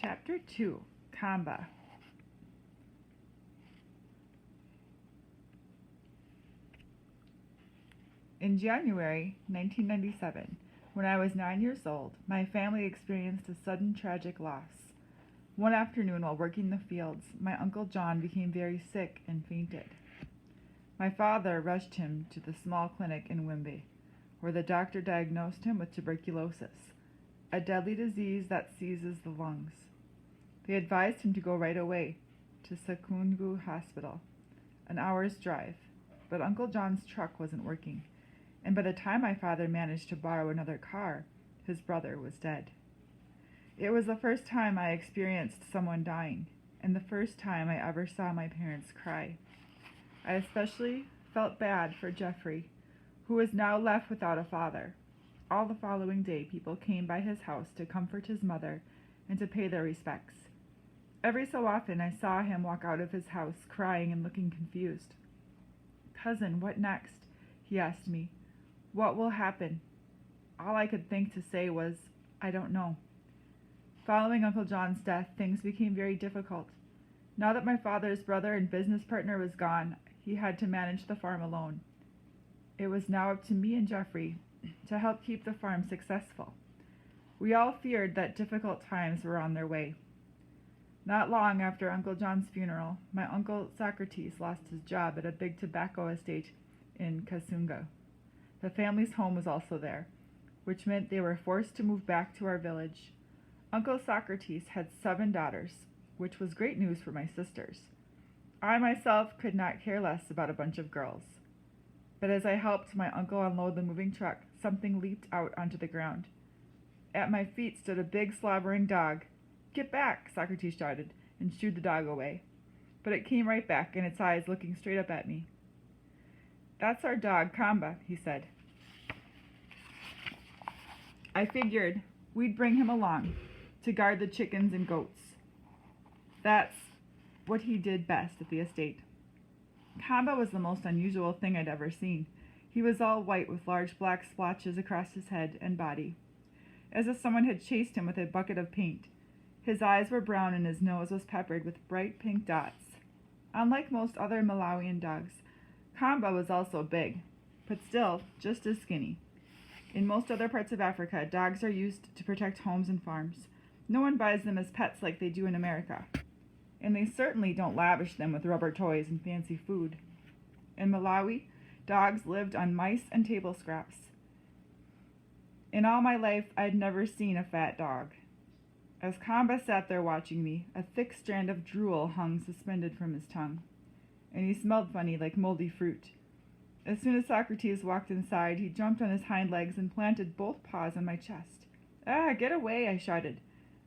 Chapter 2, Kamba. In January 1997, when I was 9 years old, my family experienced a sudden tragic loss. One afternoon while working the fields, my Uncle John became very sick and fainted. My father rushed him to the small clinic in Wimbe, where the doctor diagnosed him with tuberculosis, a deadly disease that seizes the lungs. They advised him to go right away to Sakungu Hospital, an hour's drive, but Uncle John's truck wasn't working, and by the time my father managed to borrow another car, his brother was dead. It was the first time I experienced someone dying, and the first time I ever saw my parents cry. I especially felt bad for Jeffrey, who was now left without a father. All the following day, people came by his house to comfort his mother and to pay their respects. Every so often, I saw him walk out of his house, crying and looking confused. "Cousin, what next?" he asked me. "What will happen?" All I could think to say was, "I don't know." Following Uncle John's death, things became very difficult. Now that my father's brother and business partner was gone, he had to manage the farm alone. It was now up to me and Jeffrey to help keep the farm successful. We all feared that difficult times were on their way. Not long after Uncle John's funeral, my uncle Socrates lost his job at a big tobacco estate in Kasunga. The family's home was also there, which meant they were forced to move back to our village. Uncle Socrates had 7 daughters, which was great news for my sisters. I myself could not care less about a bunch of girls. But as I helped my uncle unload the moving truck, something leaped out onto the ground. At my feet stood a big slobbering dog. "Get back!" Socrates shouted, and shooed the dog away. But it came right back, and its eyes looking straight up at me. "That's our dog, Kamba," he said. I figured we'd bring him along to guard the chickens and goats. That's what he did best at the estate. Kamba was the most unusual thing I'd ever seen. He was all white with large black splotches across his head and body, as if someone had chased him with a bucket of paint. His eyes were brown and his nose was peppered with bright pink dots. Unlike most other Malawian dogs, Kamba was also big, but still just as skinny. In most other parts of Africa, dogs are used to protect homes and farms. No one buys them as pets like they do in America. And they certainly don't lavish them with rubber toys and fancy food. In Malawi, dogs lived on mice and table scraps. In all my life, I'd never seen a fat dog. As Kamba sat there watching me, a thick strand of drool hung suspended from his tongue, and he smelled funny like moldy fruit. As soon as Socrates walked inside, he jumped on his hind legs and planted both paws on my chest. "Ah, get away!" I shouted.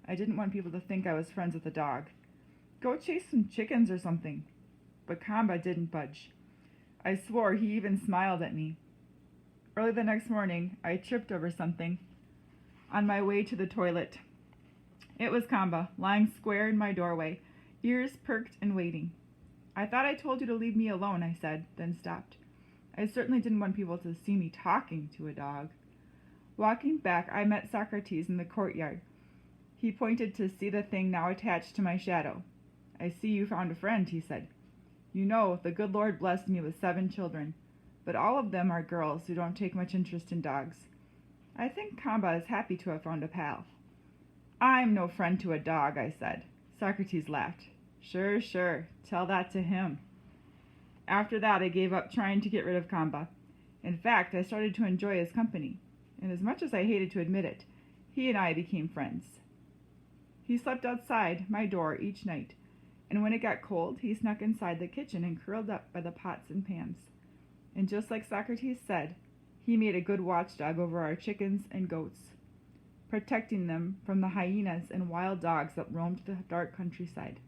I didn't want people to think I was friends with the dog. "Go chase some chickens or something." But Kamba didn't budge. I swore he even smiled at me. Early the next morning, I tripped over something on my way to the toilet. It was Kamba, lying square in my doorway, ears perked and waiting. "I thought I told you to leave me alone," I said, then stopped. I certainly didn't want people to see me talking to a dog. Walking back, I met Socrates in the courtyard. He pointed to see the thing now attached to my shadow. "I see you found a friend," he said. "You know, the good Lord blessed me with 7 children, but all of them are girls who don't take much interest in dogs. I think Kamba is happy to have found a pal." "I'm no friend to a dog," I said. Socrates laughed. Sure, tell that to him." After that, I gave up trying to get rid of Kamba. In fact, I started to enjoy his company, and as much as I hated to admit it, he and I became friends. He slept outside my door each night, and when it got cold, he snuck inside the kitchen and curled up by the pots and pans. And just like Socrates said, he made a good watchdog over our chickens and goats, protecting them from the hyenas and wild dogs that roamed the dark countryside.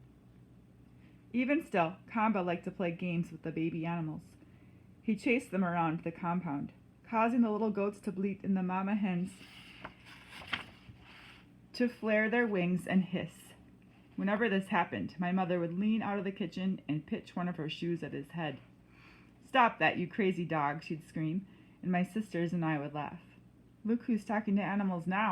Even still, Kamba liked to play games with the baby animals. He chased them around the compound, causing the little goats to bleat and the mama hens to flare their wings and hiss. Whenever this happened, my mother would lean out of the kitchen and pitch one of her shoes at his head. "Stop that, you crazy dog," she'd scream, and my sisters and I would laugh. "Look who's talking to animals now."